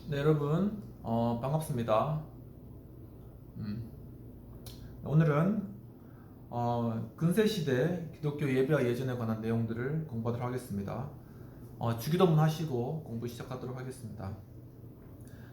네, 여러분, 반갑습니다. 오늘은 근세시대 기독교 예배와 예전에 관한 내용들을 공부하도록 하겠습니다. 주기도문 하시고 공부 시작하도록 하겠습니다.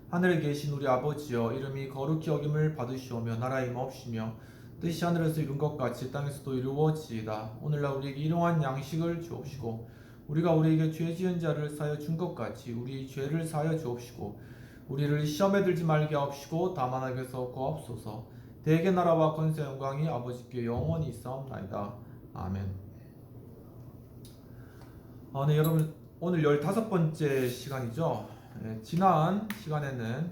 하늘에 계신 우리 아버지여, 이름이 거룩히 여김을 받으시오며 나라의 임하옵시며 뜻이 하늘에서 이룬 것 같이 땅에서도 이루어지이다. 오늘날 우리에게 일용할 양식을 주옵시고 우리가 우리에게 죄 지은 자를 사하여 준 것 같이 우리 죄를 사하여 주옵시고 우리를 시험에 들지 말게 하옵시고 다만 악에서 구하옵소서. 대개 나라와 권세 영광이 아버지께 영원히 있사옵나이다. 아멘. 네, 여러분, 오늘 15번째 시간이죠. 지난 시간에는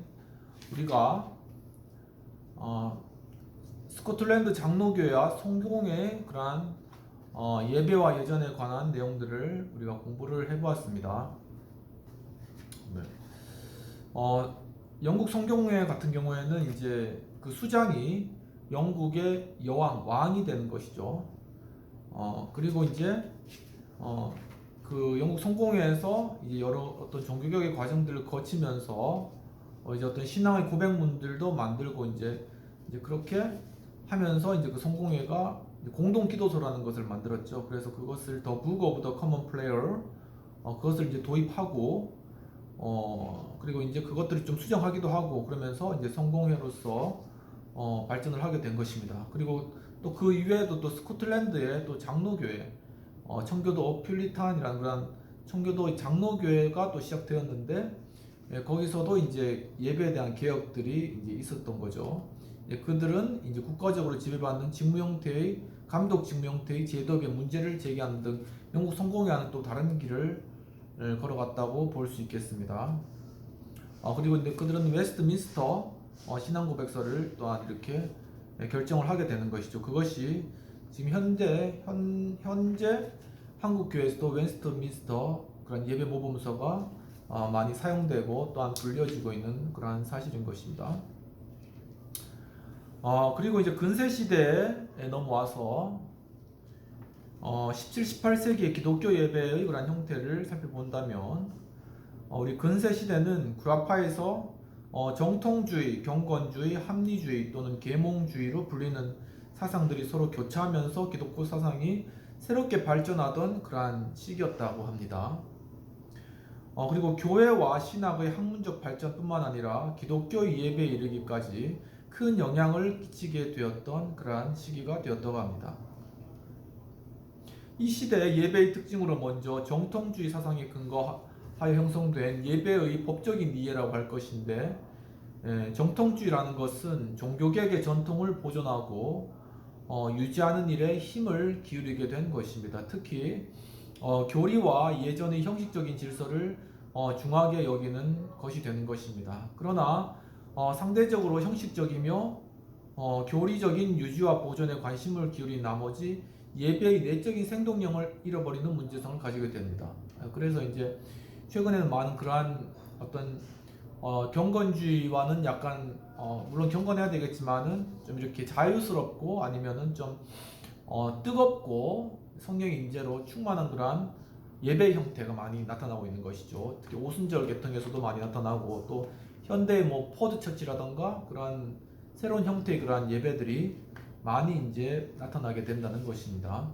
우리가 스코틀랜드 장로교회와 성공의 그러한 예배와 예전에 관한 내용들을 우리가 공부를 해보았습니다. 네. 영국 성경회 같은 경우에는 이제 그 수장이 영국의 왕이 되는 것이죠. 그리고 이제 그 영국 성공회에서 이제 여러 어떤 종교개혁의 과정들을 거치면서 이제 어떤 신앙의 고백문들도 만들고 이제 그렇게 하면서 이제 그 성공회가 공동 기도서라는 것을 만들었죠. 그래서 그것을 The Book of the Common Prayer 그것을 이제 도입하고 그리고 이제 그것들을 좀 수정하기도 하고 그러면서 이제 성공회로서 발전을 하게 된 것입니다. 그리고 또 그 이외에도 또 스코틀랜드의 또 장로교회 청교도 퓰리탄이라는 그런 청교도 장로교회가 또 시작되었는데 거기서도 이제 예배에 대한 개혁들이 이제 있었던 거죠. 그들은 이제 국가적으로 지배받는 직무 형태의 감독 직무 형태의 제도의 문제를 제기하는 등 영국 성공회와는 또 다른 길을 걸어갔다고 볼 수 있겠습니다. 그리고 이제 그들은 웨스트민스터 신앙고백서를 또한 이렇게 결정을 하게 되는 것이죠. 그것이 지금 현재 한국 교회에서도 웨스트민스터 그런 예배 모범서가 많이 사용되고 또한 불려지고 있는 그러한 사실인 것입니다. 그리고 이제 근세 시대에 넘어와서 17, 18세기의 기독교 예배의 그런 형태를 살펴본다면 우리 근세 시대는 구라파에서 정통주의, 경건주의, 합리주의 또는 계몽주의로 불리는 사상들이 서로 교차하면서 기독교 사상이 새롭게 발전하던 그러한 시기였다고 합니다. 그리고 교회와 신학의 학문적 발전뿐만 아니라 기독교의 예배에 이르기까지 큰 영향을 끼치게 되었던 그러한 시기가 되었다고 합니다. 이 시대의 예배의 특징으로 먼저 정통주의 사상에 근거하여 형성된 예배의 법적인 이해라고 할 것인데 정통주의라는 것은 종교개혁의 전통을 보존하고 유지하는 일에 힘을 기울이게 된 것입니다. 특히 교리와 예전의 형식적인 질서를 중하게 여기는 것이 되는 것입니다. 그러나 상대적으로 형식적이며 교리적인 유지와 보존에 관심을 기울인 나머지 예배의 내적인 생동력을 잃어버리는 문제성을 가지게 됩니다. 그래서 이제 최근에는 많은 그러한 어떤 경건주의와는 약간 물론 경건해야 되겠지만은 좀 이렇게 자유스럽고 아니면은 좀 뜨겁고 성령의 임재로 충만한 그러한 예배 형태가 많이 나타나고 있는 것이죠. 특히 오순절 계통에서도 많이 나타나고 또 현대 뭐 포드 처치라던가 그러한 새로운 형태의 그러한 예배들이 많이 이제 나타나게 된다는 것입니다.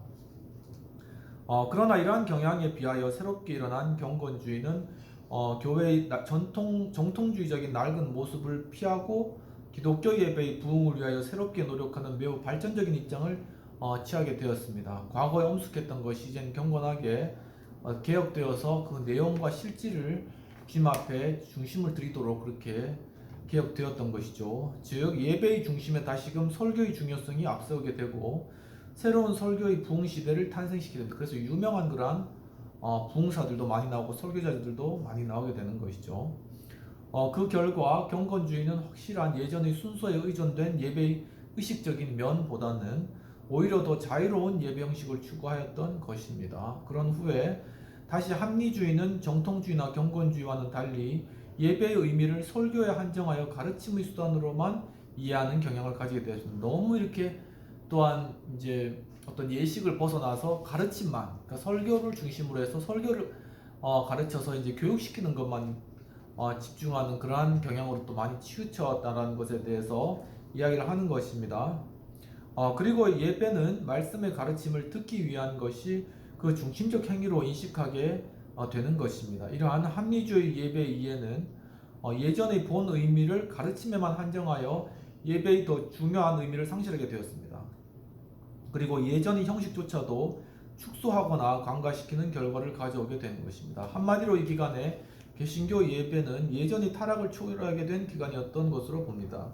그러나 이러한 경향에 비하여 새롭게 일어난 경건주의는 교회의 정통주의적인 낡은 모습을 피하고 기독교 예배의 부흥을 위하여 새롭게 노력하는 매우 발전적인 입장을 취하게 되었습니다. 과거에 엄숙했던 것이 이제는 경건하게 개혁되어서 그 내용과 실질을 주님 앞에 중심을 드리도록 그렇게 개혁되었던 것이죠. 즉 예배의 중심에 다시금 설교의 중요성이 앞서게 되고 새로운 설교의 부흥 시대를 탄생시키게 됩니다. 그래서 유명한 그러한 부흥사들도 많이 나오고 설교자들도 많이 나오게 되는 것이죠. 그 결과 경건주의는 확실한 예전의 순서에 의존된 예배의 의식적인 면보다는 오히려 더 자유로운 예배 형식을 추구하였던 것입니다. 그런 후에 다시 합리주의는 정통주의나 경건주의와는 달리 예배의 의미를 설교에 한정하여 가르침의 수단으로만 이해하는 경향을 가지게 되었습니다. 너무 이렇게 또한 이제 어떤 예식을 벗어나서 가르침만, 그러니까 설교를 중심으로 해서 설교를 가르쳐서 이제 교육시키는 것만 집중하는 그러한 경향으로 또 많이 치우쳤다라는 것에 대해서 이야기를 하는 것입니다. 그리고 예배는 말씀의 가르침을 듣기 위한 것이 그 중심적 행위로 인식하게 되는 것입니다. 이러한 합리주의 예배 이해는 예전의 본 의미를 가르침에만 한정하여 예배의 더 중요한 의미를 상실하게 되었습니다. 그리고 예전의 형식조차도 축소하거나 간과시키는 결과를 가져오게 되는 것입니다. 한마디로 이 기간에 개신교 예배는 예전의 타락을 초월하게 된 기간이었던 것으로 봅니다.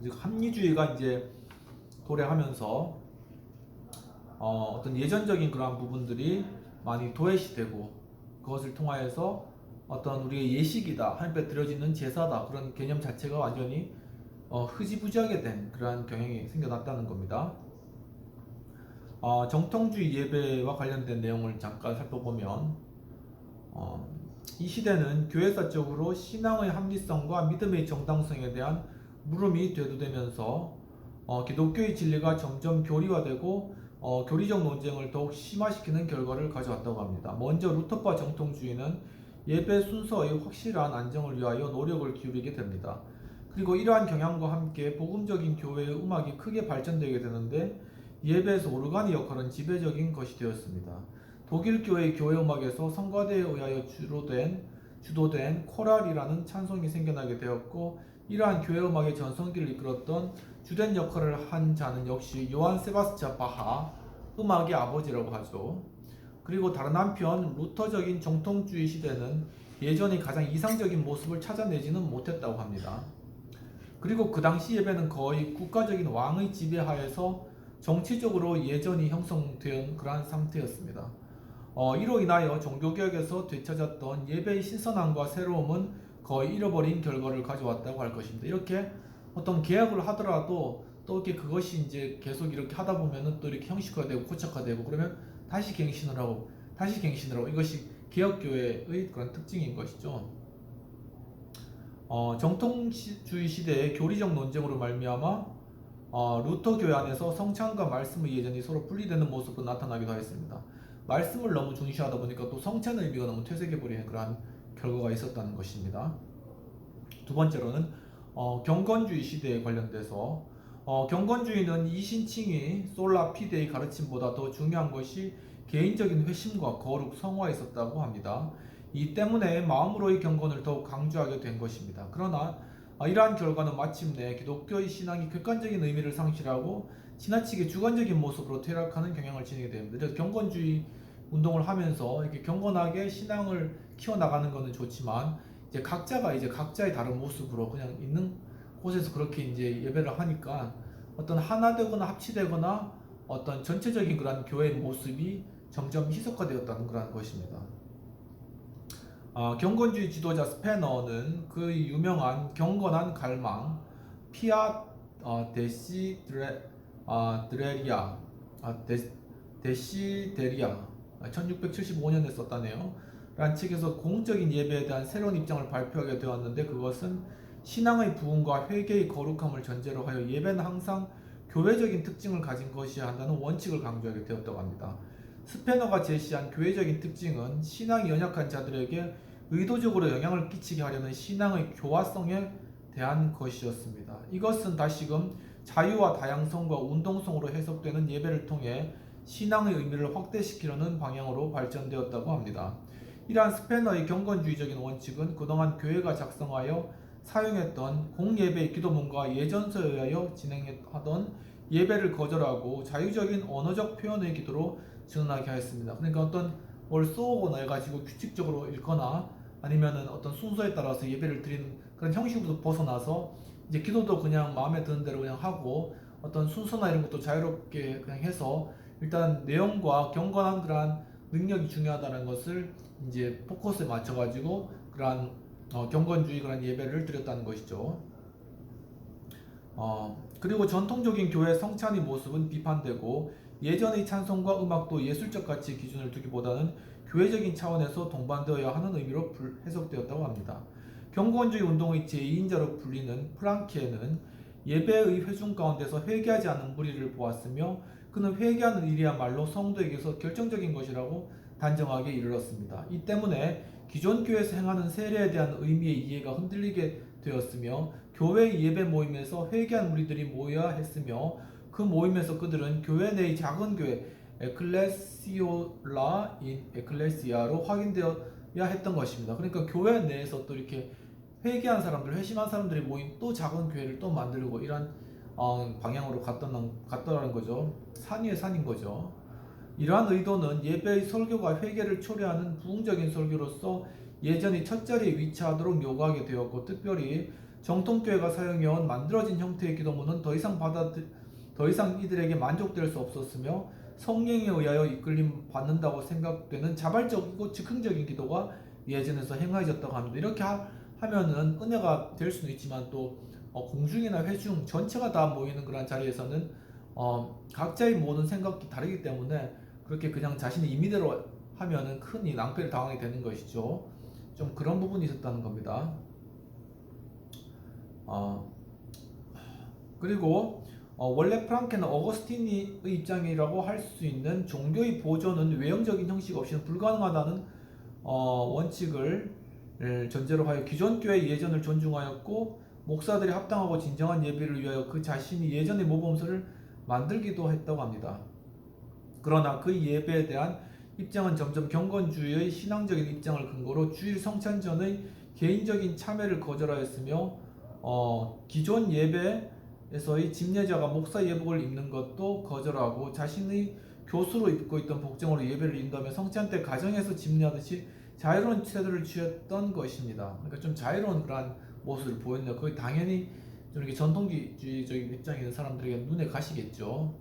즉 합리주의가 이제 도래하면서 어떤 예전적인 그러한 부분들이 많이 도외시되고 그것을 통하여서 어떤 우리의 예식이다, 하나님께 드려지는 제사다, 그런 개념 자체가 완전히 흐지부지하게 된 그러한 경향이 생겨났다는 겁니다. 정통주의 예배와 관련된 내용을 잠깐 살펴보면 이 시대는 교회사적으로 신앙의 합리성과 믿음의 정당성에 대한 물음이 대두되면서 기독교의 진리가 점점 교리화되고 교리적 논쟁을 더욱 심화시키는 결과를 가져왔다고 합니다. 먼저 루터파 정통주의는 예배 순서의 확실한 안정을 위하여 노력을 기울이게 됩니다. 그리고 이러한 경향과 함께 복음적인 교회의 음악이 크게 발전되게 되는데 예배에서 오르간의 역할은 지배적인 것이 되었습니다. 독일 교회의 교회 음악에서 성가대에 의하여 주도된 코랄이라는 찬송이 생겨나게 되었고, 이러한 교회 음악의 전성기를 이끌었던 주된 역할을 한 자는 역시 요한 세바스찬 바하, 음악의 아버지라고 하죠. 그리고 다른 한편 루터적인 정통주의 시대는 예전의 가장 이상적인 모습을 찾아내지는 못했다고 합니다. 그리고 그 당시 예배는 거의 국가적인 왕의 지배하에서 정치적으로 예전이 형성된 그러한 상태였습니다. 이로 인하여 종교개혁에서 되찾았던 예배의 신선함과 새로움은 거의 잃어버린 결과를 가져왔다고 할 것입니다. 이렇게 어떤 개혁을 하더라도 또 이렇게 그것이 이제 계속 이렇게 하다 보면은 또 이렇게 형식화되고 고착화되고 그러면 다시 갱신을 하고 이것이 개혁교회의 그런 특징인 것이죠. 정통주의 시대의 교리적 논쟁으로 말미암아 루터 교회 안에서 성찬과 말씀의 예전이 서로 분리되는 모습도 나타나기도 하였습니다. 말씀을 너무 중시하다 보니까 또 성찬의 의미가 너무 퇴색해버리는 그러한 결과가 있었다는 것입니다. 두 번째로는 경건주의 시대에 관련돼서 경건주의는 이신칭이 솔라 피데의 가르침보다 더 중요한 것이 개인적인 회심과 거룩, 성화에 있었다고 합니다. 이 때문에 마음으로의 경건을 더욱 강조하게 된 것입니다. 그러나 이러한 결과는 마침내 기독교의 신앙이 객관적인 의미를 상실하고 지나치게 주관적인 모습으로 퇴락하는 경향을 지니게 됩니다. 그래서 경건주의 운동을 하면서 이렇게 경건하게 신앙을 키워나가는 것은 좋지만 이제 각자가 이제 각자의 다른 모습으로 그냥 있는 곳에서 그렇게 이제 예배를 하니까 어떤 하나 되거나 합치되거나 어떤 전체적인 그런 교회의 모습이 점점 희석화되었다는 그런 것입니다. 경건주의 지도자 스페너는 그 유명한 경건한 갈망 피아 데시데리아 1675년에 썼다네요. 라는 책에서 공적인 예배에 대한 새로운 입장을 발표하게 되었는데, 그것은 신앙의 부흥과 회개의 거룩함을 전제로 하여 예배는 항상 교회적인 특징을 가진 것이어야 한다는 원칙을 강조하게 되었다고 합니다. 스페너가 제시한 교회적인 특징은 신앙이 연약한 자들에게 의도적으로 영향을 끼치게 하려는 신앙의 교화성에 대한 것이었습니다. 이것은 다시금 자유와 다양성과 운동성으로 해석되는 예배를 통해 신앙의 의미를 확대시키려는 방향으로 발전되었다고 합니다. 이러한 스페너의 경건주의적인 원칙은 그동안 교회가 작성하여 사용했던 공예배의 기도문과 예전서에 의하여 진행하던 예배를 거절하고 자유적인 언어적 표현의 기도로 전환하게 하였습니다. 그러니까 어떤 뭘 쏘거나 해가지고 규칙적으로 읽거나 아니면은 어떤 순서에 따라서 예배를 드리는 그런 형식부터 벗어나서 이제 기도도 그냥 마음에 드는 대로 그냥 하고 어떤 순서나 이런 것도 자유롭게 그냥 해서 일단 내용과 경건한 그러한 능력이 중요하다는 것을 이제 포커스에 맞춰가지고 그러한 경건주의 그런 예배를 드렸다는 것이죠. 그리고 전통적인 교회 성찬의 모습은 비판되고 예전의 찬송과 음악도 예술적 가치 기준을 두기보다는 교회적인 차원에서 동반되어야 하는 의미로 해석되었다고 합니다. 경건주의 운동의 제2인자로 불리는 프랑케는 예배의 회중 가운데서 회개하지 않는 무리를 보았으며 그는 회개하는 일이야말로 성도에게서 결정적인 것이라고 단정하게 이르렀습니다. 이 때문에 기존 교회에서 행하는 세례에 대한 의미의 이해가 흔들리게 되었으며 교회 예배 모임에서 회개한 무리들이 모여야 했으며 그 모임에서 그들은 교회 내의 작은 교회 에클레시올라인 에클레시아로 확인되어야 했던 것입니다. 그러니까 교회 내에서 또 이렇게 회개한 사람들, 회심한 사람들이 모인 또 작은 교회를 또 만들고 이런 방향으로 갔더라는 거죠. 산 위에 산인 거죠. 이러한 의도는 예배의 설교가 회개를 초래하는 부흥적인 설교로서 예전의 첫 자리에 위치하도록 요구하게 되었고, 특별히 정통교회가 사용해온 만들어진 형태의 기도문은 더 이상 이들에게 만족될 수 없었으며 성령에 의하여 이끌림 받는다고 생각되는 자발적이고 즉흥적인 기도가 예전에서 행하여졌다고 합니다. 이렇게 하면은 은혜가 될 수는 있지만 또 공중이나 회중 전체가 다 모이는 그런 자리에서는 각자의 모든 생각이 다르기 때문에 그렇게 그냥 자신의 임의대로 하면은 큰 낭패를 당하게 되는 것이죠. 좀 그런 부분이 있었다는 겁니다. 그리고 원래 프랑케는 어거스틴의 입장이라고 할 수 있는 종교의 보존은 외형적인 형식 없이는 불가능하다는 원칙을 전제로 하여 기존 교회의 예전을 존중하였고, 목사들이 합당하고 진정한 예배를 위하여 그 자신이 예전의 모범서를 만들기도 했다고 합니다. 그러나 그 예배에 대한 입장은 점점 경건주의의 신앙적인 입장을 근거로 주일 성찬 전의 개인적인 참여를 거절하였으며, 기존 예배에서의 집례자가 목사 예복을 입는 것도 거절하고 자신의 교수로 입고 있던 복장으로 예배를 인도하며 성찬 때 가정에서 집례하듯이 자유로운 태도를 취했던 것입니다. 그러니까 좀 자유로운 그러한 모습을 보였네요. 거의 당연히 좀 이렇게 전통주의적인 입장에 있는 사람들에게 눈에 가시겠죠.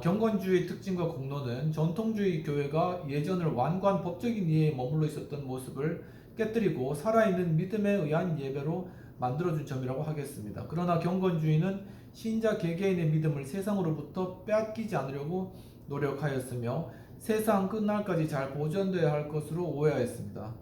경건주의의 특징과 공로는 전통주의 교회가 예전을 완고한 법적인 이해에 머물러 있었던 모습을 깨뜨리고 살아있는 믿음에 의한 예배로 만들어준 점이라고 하겠습니다. 그러나 경건주의는 신자 개개인의 믿음을 세상으로부터 빼앗기지 않으려고 노력하였으며 세상 끝날까지 잘 보존되어야 할 것으로 오해하였습니다.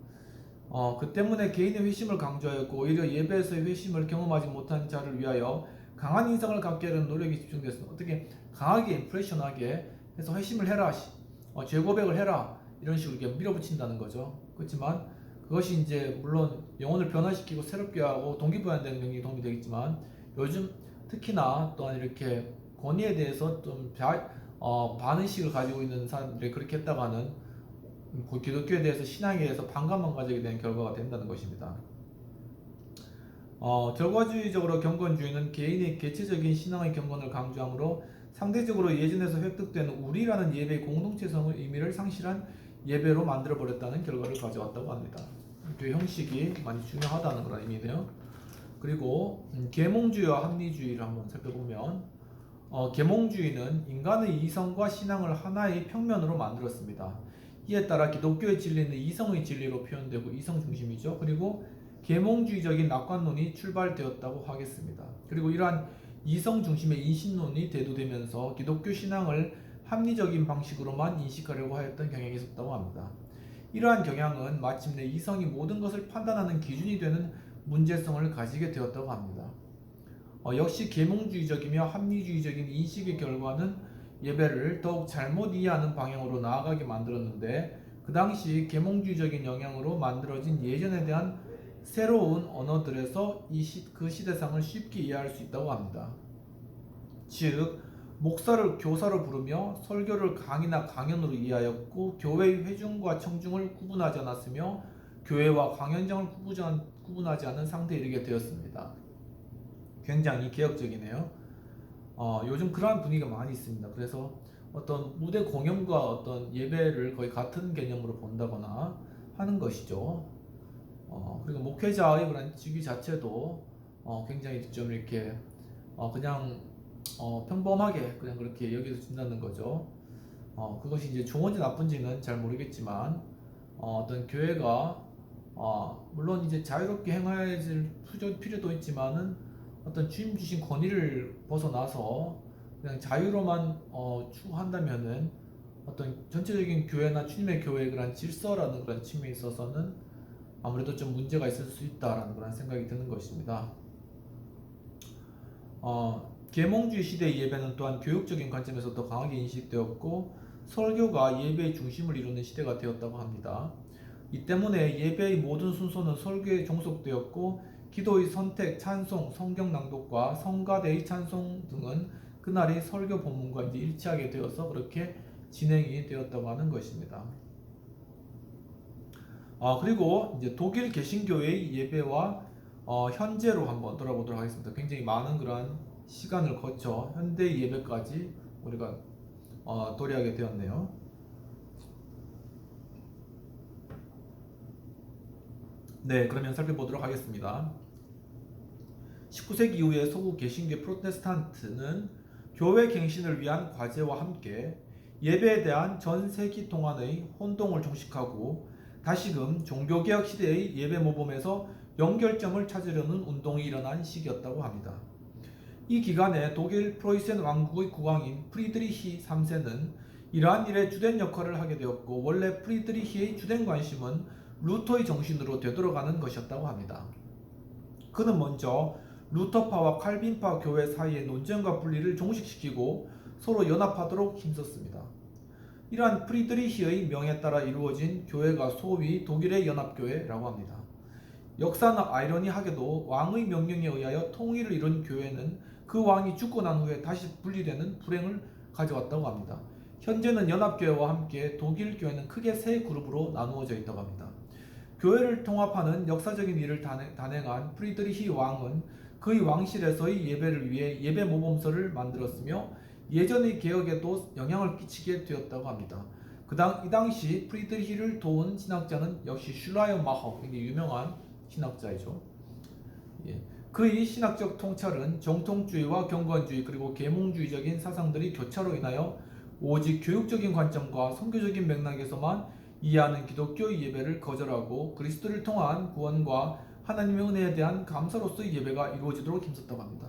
그 때문에 개인의 회심을 강조하였고, 오히려 예배에서의 회심을 경험하지 못한 자를 위하여 강한 인상을 갖게 하려는 노력이 집중됐습니다. 어떻게 강하게 인프레션하게 해서 회심을 해라, 죄 고백을 해라, 이런 식으로 이렇게 밀어붙인다는 거죠. 그렇지만 그것이 이제 물론 영혼을 변화시키고 새롭게 하고 동기부여되는 경기에 도움이 되겠지만, 요즘 특히나 또한 이렇게 권위에 대해서 좀 반의식을 가지고 있는 사람들이 그렇게 했다가는 기독교에 대해서 신앙에 대해서 반감만 가지게 되는 결과가 된다는 것입니다. 결과주의적으로 경건주의는 개인의 개체적인 신앙의 경건을 강조하므로 상대적으로 예전에서 획득된 우리라는 예배의 공동체성의 의미를 상실한 예배로 만들어버렸다는 결과를 가져왔다고 합니다. 그 형식이 많이 중요하다는 그런 의미네요. 그리고 계몽주의와 합리주의를 한번 살펴보면, 계몽주의는 인간의 이성과 신앙을 하나의 평면으로 만들었습니다. 이에 따라 기독교의 진리는 이성의 진리로 표현되고 이성 중심이죠. 그리고 계몽주의적인 낙관론이 출발되었다고 하겠습니다. 그리고 이러한 이성 중심의 인신론이 대두되면서 기독교 신앙을 합리적인 방식으로만 인식하려고 하였던 경향이 있었다고 합니다. 이러한 경향은 마침내 이성이 모든 것을 판단하는 기준이 되는 문제성을 가지게 되었다고 합니다. 역시 계몽주의적이며 합리주의적인 인식의 결과는 예배를 더욱 잘못 이해하는 방향으로 나아가게 만들었는데, 그 당시 계몽주의적인 영향으로 만들어진 예전에 대한 새로운 언어들에서 그 시대상을 쉽게 이해할 수 있다고 합니다. 즉, 목사를 교사로 부르며 설교를 강의나 강연으로 이해하였고, 교회의 회중과 청중을 구분하지 않았으며 교회와 강연장을 구분하지 않은 상태에 이르게 되었습니다. 굉장히 개혁적이네요. 요즘 그러한 분위기가 많이 있습니다. 그래서 어떤 무대 공연과 어떤 예배를 거의 같은 개념으로 본다거나 하는 것이죠. 그리고 목회자의 그런 직위 자체도 굉장히 좀 이렇게 그냥 평범하게 그냥 그렇게 여겨진다는 거죠. 그것이 이제 좋은지 나쁜지는 잘 모르겠지만, 어떤 교회가 물론 이제 자유롭게 행해질 필요도 있지만은 어떤 주님 주신 권위를 벗어나서 그냥 자유로만 추구한다면은 어떤 전체적인 교회나 주님의 교회의 그런 질서라는 그런 측면에 있어서는 아무래도 좀 문제가 있을 수 있다라는 그런 생각이 드는 것입니다. 계몽주의 시대의 예배는 또한 교육적인 관점에서 더 강하게 인식되었고 설교가 예배의 중심을 이루는 시대가 되었다고 합니다. 이 때문에 예배의 모든 순서는 설교에 종속되었고 기도의 선택, 찬송, 성경 낭독과 성가대의 찬송 등은 그날의 설교 본문과 이제 일치하게 되어서 그렇게 진행이 되었다고 하는 것입니다. 그리고 이제 독일 개신교회의 예배와 현재로 한번 돌아보도록 하겠습니다. 굉장히 많은 그러한 시간을 거쳐 현대 예배까지 우리가 도래하게 되었네요. 네, 그러면 살펴보도록 하겠습니다. 19세기 이후에 서구 개신교 프로테스탄트는 교회 갱신을 위한 과제와 함께 예배에 대한 전 세기 동안의 혼동을 종식하고 다시금 종교개혁 시대의 예배 모범에서 연결점을 찾으려는 운동이 일어난 시기였다고 합니다. 이 기간에 독일 프로이센 왕국의 국왕인 프리드리히 3세는 이러한 일에 주된 역할을 하게 되었고 원래 프리드리히의 주된 관심은 루터의 정신으로 되돌아가는 것이었다고 합니다. 그는 먼저 루터파와 칼빈파 교회 사이의 논쟁과 분리를 종식시키고 서로 연합하도록 힘썼습니다. 이러한 프리드리히의 명에 따라 이루어진 교회가 소위 독일의 연합교회라고 합니다. 역사는 아이러니하게도 왕의 명령에 의하여 통일을 이룬 교회는 그 왕이 죽고 난 후에 다시 분리되는 불행을 가져왔다고 합니다. 현재는 연합교회와 함께 독일 교회는 크게 세 그룹으로 나누어져 있다고 합니다. 교회를 통합하는 역사적인 일을 단행한 프리드리히 왕은 그의 왕실에서의 예배를 위해 예배 모범서를 만들었으며 예전의 개혁에도 영향을 끼치게 되었다고 합니다. 이 당시 프리드리히를 도운 신학자는 역시 슐라이어마허, 유명한 신학자이죠. 그의 신학적 통찰은 정통주의와 경건주의 그리고 계몽주의적인 사상들이 교차로 인하여 오직 교육적인 관점과 선교적인 맥락에서만 이해하는 기독교의 예배를 거절하고 그리스도를 통한 구원과 하나님의 은혜에 대한 감사로서의 예배가 이루어지도록 힘썼다고 합니다.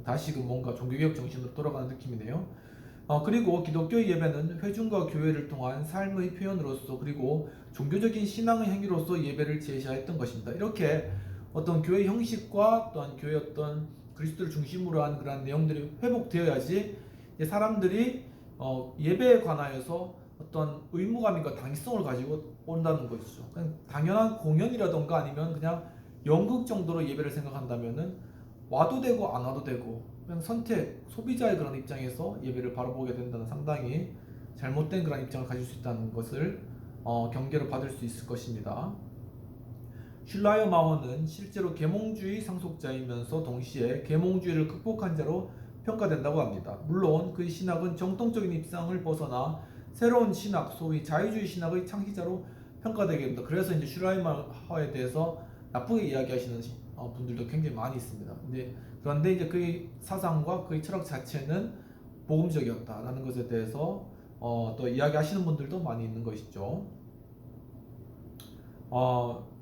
다시금 뭔가 종교개혁 정신으로 돌아가는 느낌이네요. 그리고 기독교의 예배는 회중과 교회를 통한 삶의 표현으로서 그리고 종교적인 신앙의 행위로서 예배를 제시하였던 것입니다. 이렇게 어떤 교회 형식과 또한 교회 어떤 그리스도를 중심으로 한 그런 내용들이 회복되어야지 사람들이 예배에 관하여서 어떤 의무감과 당위성을 가지고 온다는 것이죠. 그냥 당연한 공연이라던가 아니면 그냥 연극 정도로 예배를 생각한다면은 와도 되고 안 와도 되고 그냥 선택, 소비자의 그런 입장에서 예배를 바라보게 된다는 상당히 잘못된 그런 입장을 가질 수 있다는 것을 경계로 받을 수 있을 것입니다. 슐라이어마허는 실제로 계몽주의 상속자이면서 동시에 계몽주의를 극복한 자로 평가된다고 합니다. 물론 그의 신학은 정통적인 입장을 벗어나 새로운 신학, 소위 자유주의 신학의 창시자로 평가되게 됩니다. 그래서 이제 슐라이어마허에 대해서 나쁘게 이야기하시는 분들도 굉장히 많이 있습니다. 그런데 이제 그의 사상과 그의 철학 자체는 복음적이었다라는 것에 대해서 또 이야기하시는 분들도 많이 있는 것이죠.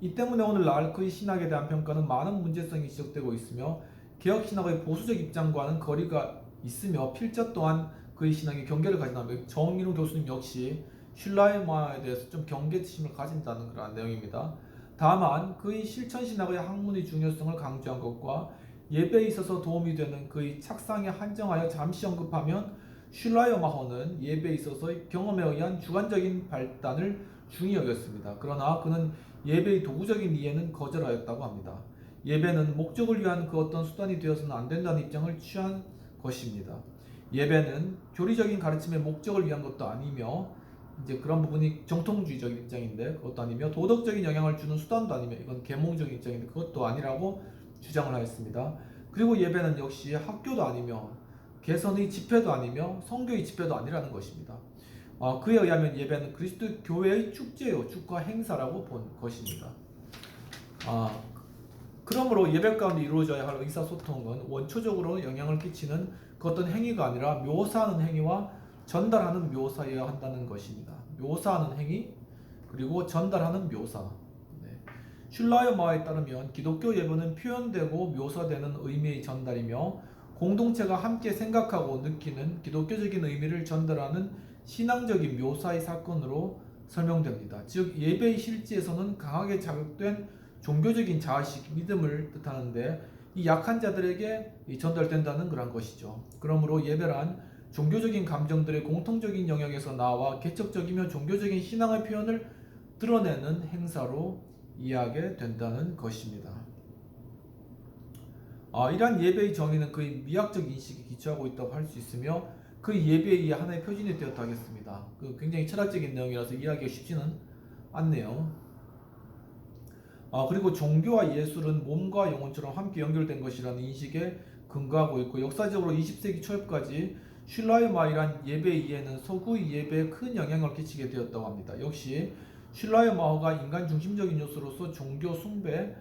이 때문에 오늘날 그의 신학에 대한 평가는 많은 문제성이 지적되고 있으며 개혁신학의 보수적 입장과는 거리가 있으며 필자 또한 그의 신학에 경계를 가진다며 정인우 교수님 역시 슐라이어마허에 대해서 좀 경계심을 가진다는 그런 내용입니다. 다만 그의 실천신학의 학문의 중요성을 강조한 것과 예배에 있어서 도움이 되는 그의 착상에 한정하여 잠시 언급하면 슐라이어마허는 예배에 있어서의 경험에 의한 주관적인 발단을 중히 여겼습니다. 그러나 그는 예배의 도구적인 이해는 거절하였다고 합니다. 예배는 목적을 위한 그 어떤 수단이 되어서는 안 된다는 입장을 취한 것입니다. 예배는 교리적인 가르침의 목적을 위한 것도 아니며 이제 그런 부분이 정통주의적인 입장인데 그것도 아니며 도덕적인 영향을 주는 수단도 아니며 이건 계몽적인 입장인데 그것도 아니라고 주장을 하였습니다. 그리고 예배는 역시 학교도 아니며 개선의 집회도 아니며 성교의 집회도 아니라는 것입니다. 그에 의하면 예배는 그리스도 교회의 축제요, 축하 행사라고 본 것입니다. 그러므로 예배 가운데 이루어져야 할 의사소통은 원초적으로 영향을 끼치는 그 어떤 행위가 아니라 묘사하는 행위와 전달하는 묘사여야 한다는 것입니다. 묘사하는 행위 그리고 전달하는 묘사. 슐라이어마허에 따르면 기독교 예배는 표현되고 묘사되는 의미의 전달이며 공동체가 함께 생각하고 느끼는 기독교적인 의미를 전달하는 신앙적인 묘사의 사건으로 설명됩니다. 즉 예배의 실제에서는 강하게 자극된 종교적인 자아식, 믿음을 뜻하는데 이 약한 자들에게 전달된다는 그런 것이죠. 그러므로 예배란 종교적인 감정들의 공통적인 영역에서 나와 개척적이며 종교적인 신앙의 표현을 드러내는 행사로 이해하게 된다는 것입니다. 이러한 예배의 정의는 그의 미학적 인식에 기초하고 있다고 할 수 있으며 그 예배의 하나의 표준이 되었다 하겠습니다. 굉장히 철학적인 내용이라서 이해하기가 쉽지는 않네요. 그리고 종교와 예술은 몸과 영혼처럼 함께 연결된 것이라는 인식에 근거하고 있고 역사적으로 20세기 초엽까지 슐라이마이란 예배의 이해는 서구의 예배에 큰 영향을 끼치게 되었다고 합니다. 역시 슐라이마어가 인간 중심적인 요소로서 종교 숭배,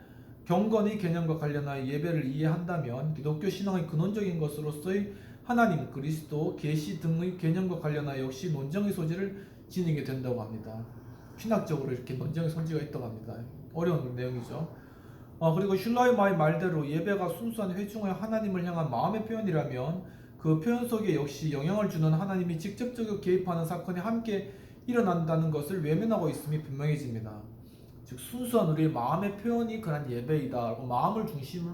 경건의 개념과 관련하여 예배를 이해한다면 기독교 신앙의 근원적인 것으로서의 하나님, 그리스도, 계시 등의 개념과 관련하여 역시 논쟁의 소지를 지니게 된다고 합니다. 신학적으로 이렇게 논쟁의 소지가 있다고 합니다. 어려운 내용이죠. 그리고 슐라이마의 말대로 예배가 순수한 회중의 하나님을 향한 마음의 표현이라면 그 표현 속에 역시 영향을 주는 하나님이 직접적으로 개입하는 사건이 함께 일어난다는 것을 외면하고 있음이 분명해집니다. 즉 순수한 우리의 마음의 표현이 그런 예배이다라고 마음을 중심을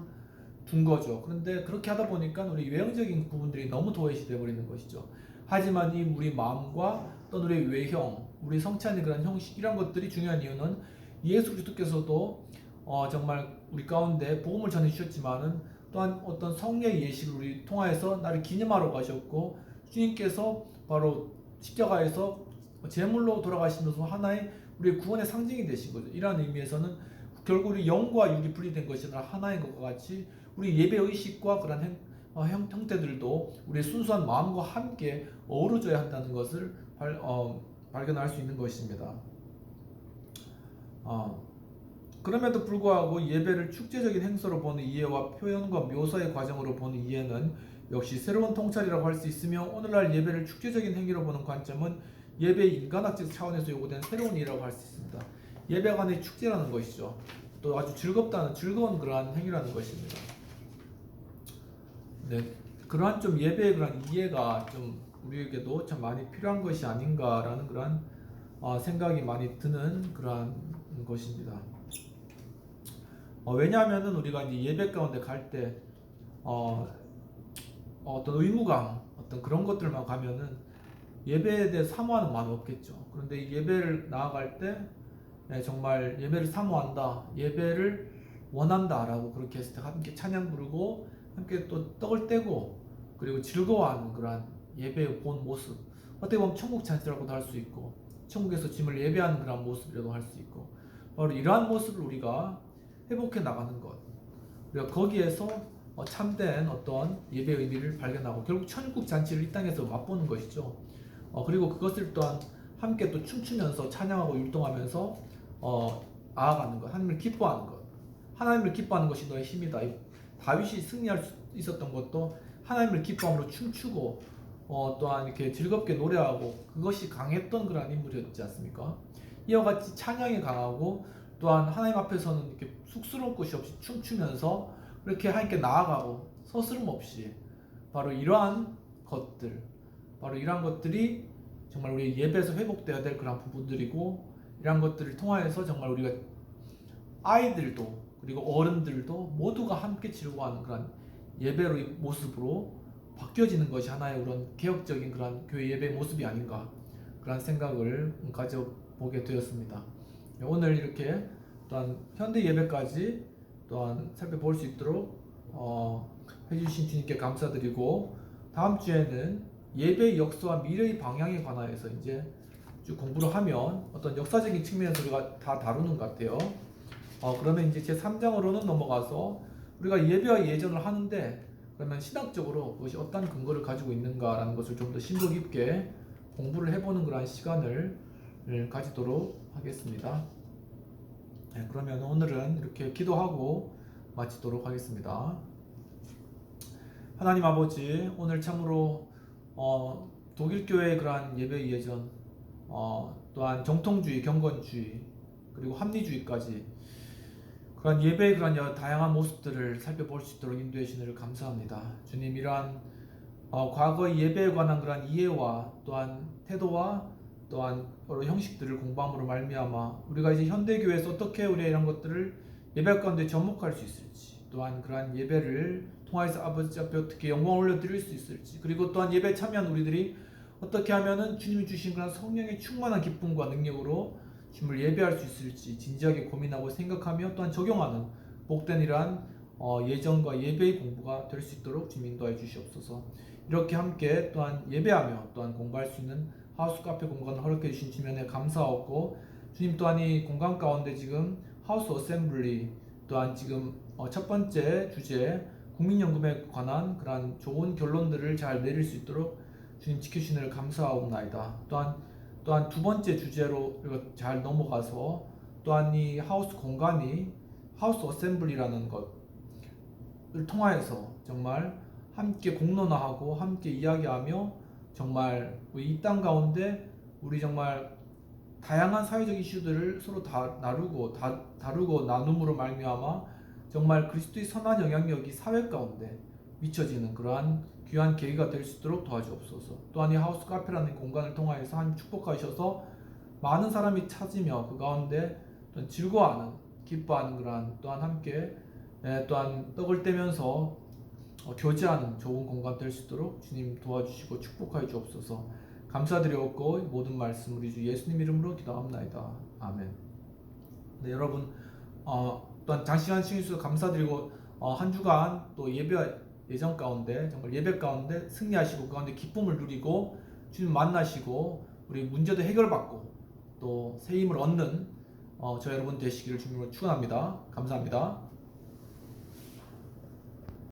둔 거죠. 그런데 그렇게 하다 보니까 우리 외형적인 부분들이 너무 도외시 되어버리는 것이죠. 하지만 이 우리 마음과 또 우리 외형, 우리 성찬의 그런 형식 이런 것들이 중요한 이유는 예수 그리스도께서도 정말 우리 가운데 복음을 전해주셨지만은 또한 어떤 성례의 예식을 우리 통하여서 나를 기념하러 가셨고 주님께서 바로 십자가에서 제물로 돌아가시면서 하나의 우리의 구원의 상징이 되신 거죠. 이러한 의미에서는 결국 우리 영과 육이 분리된 것이 아니라 하나인 것과 같이 우리 예배 의식과 그런 형태들도 우리의 순수한 마음과 함께 어우러져야 한다는 것을 발견할 수 있는 것입니다. 그럼에도 불구하고 예배를 축제적인 행사로 보는 이해와 표현과 묘사의 과정으로 보는 이해는 역시 새로운 통찰이라고 할 수 있으며 오늘날 예배를 축제적인 행위로 보는 관점은 예배의 인간학적 차원에서 요구된 새로운 이해라고 할 수 있습니다. 예배가 하나의 축제라는 것이죠. 또 아주 즐거운 그러한 행위라는 것입니다. 네, 그러한 좀 예배의 그런 이해가 좀 우리에게도 참 많이 필요한 것이 아닌가라는 그런 생각이 많이 드는 그러한 것입니다. 왜냐하면은 우리가 이제 예배 가운데 갈 때 어떤 의무감, 어떤 그런 것들만 가면은 예배에 대해 사모하는 마음이 없겠죠. 그런데 이 예배를 나아갈 때 정말 예배를 사모한다, 예배를 원한다라고 그렇게 했을 때 함께 찬양 부르고 함께 또 떡을 떼고 그리고 즐거워하는 그러한 예배의 본 모습, 어떻게 보면 천국 잔치라고도 할 수 있고 천국에서 짐을 예배하는 그런 모습이라고 할 수 있고 바로 이러한 모습을 우리가 회복해 나가는 것, 우리가 거기에서 참된 어떤 예배 의미를 발견하고 결국 천국 잔치를 이 땅에서 맛보는 것이죠. 그리고 그것을 또한 함께 또 춤추면서 찬양하고 율동하면서 나아가는 것, 하나님을 기뻐하는 것. 하나님을 기뻐하는 것이 너의 힘이다. 다윗이 승리할 수 있었던 것도 하나님을 기뻐함으로 춤추고 또한 이렇게 즐겁게 노래하고 그것이 강했던 그런 인물이었지 않습니까? 이와 같이 찬양이 강하고 또한 하나님 앞에서는 이렇게 쑥스러울 것이 없이 춤추면서 이렇게 함께 나아가고 서스름 없이 바로 이러한 것들이 정말 우리 예배에서 회복되어야 될 그런 부분들이고 이러한 것들을 통하여서 정말 우리가 아이들도 그리고 어른들도 모두가 함께 즐거워하는 그런 예배의 모습으로 바뀌어지는 것이 하나의 그런 개혁적인 그런 교회 예배의 모습이 아닌가 그런 생각을 가져보게 되었습니다. 오늘 이렇게 또한 현대 예배까지 또한 살펴볼 수 있도록 해주신 주님께 감사드리고 다음 주에는 예배의 역사와 미래의 방향에 관하여서 이제 쭉 공부를 하면 어떤 역사적인 측면에서 우리가 다 다루는 것 같아요. 그러면 이제 제 3장으로는 넘어가서 우리가 예배와 예전을 하는데 그러면 신학적으로 그것이 어떤 근거를 가지고 있는가라는 것을 좀 더 심도 깊게 공부를 해보는 그런 시간을 가지도록 하겠습니다. 네, 그러면 오늘은 이렇게 기도하고 마치도록 하겠습니다. 하나님 아버지, 오늘 참으로 독일 교회의 그러한 예배 예전, 또한 정통주의, 경건주의, 그리고 합리주의까지 그러한 예배의 그러한 다양한 모습들을 살펴볼 수 있도록 인도해 주시기를 감사합니다. 주님, 이러한 과거의 예배에 관한 그러한 이해와 또한 태도와 또한 여러 형식들을 공부함으로 말미암아 우리가 이제 현대교회에서 어떻게 우리가 이런 것들을 예배 가운데 접목할 수 있을지 또한 그러한 예배를 통해서 아버지 앞에 어떻게 영광을 올려드릴 수 있을지, 그리고 또한 예배에 참여한 우리들이 어떻게 하면은 주님이 주신 그런 성령의 충만한 기쁨과 능력으로 주님을 예배할 수 있을지 진지하게 고민하고 생각하며 또한 적용하는 복된 이러한 예전과 예배의 공부가 될 수 있도록 주님 인도해 주시옵소서. 이렇게 함께 또한 예배하며 또한 공부할 수 있는 하우스 카페 공간을 허락해 주신 주님에 감사하고, 주님 또한 이 공간 가운데 지금 하우스 어셈블리 또한 지금 첫 번째 주제 국민연금에 관한 그러한 좋은 결론들을 잘 내릴 수 있도록 주님 지켜주시는 감사하옵나이다. 또한 두 번째 주제로 잘 넘어가서 또한 이 하우스 공간이 하우스 어셈블리라는 것을 통하여서 정말 함께 공론화하고 함께 이야기하며 정말 이 땅 가운데 우리 정말 다양한 사회적 이슈들을 서로 다루고 나눔으로 말미암아 정말 그리스도의 선한 영향력이 사회 가운데 미쳐지는 그러한 귀한 계기가 될 수 있도록 도와주옵소서. 또한 이 하우스 카페라는 공간을 통하여서 하나님 축복하셔서 많은 사람이 찾으며 그 가운데 또한 즐거워하는 기뻐하는 그러한 또한 함께 또한 떡을 떼면서 교제하는 좋은 공간 될 수 있도록 주님 도와주시고 축복하여 주옵소서. 감사드리옵고 모든 말씀 우리 주 예수님 이름으로 기도합나이다. 아멘. 네, 여러분 또한 장시간 시청해주셔서 감사드리고 한 주간 또 예전 가운데 정말 예배 가운데 승리하시고 그 가운데 기쁨을 누리고 주님 만나시고 우리 문제도 해결받고 또 새 힘을 얻는 저 여러분 되시기를 주님으로 축원합니다. 감사합니다.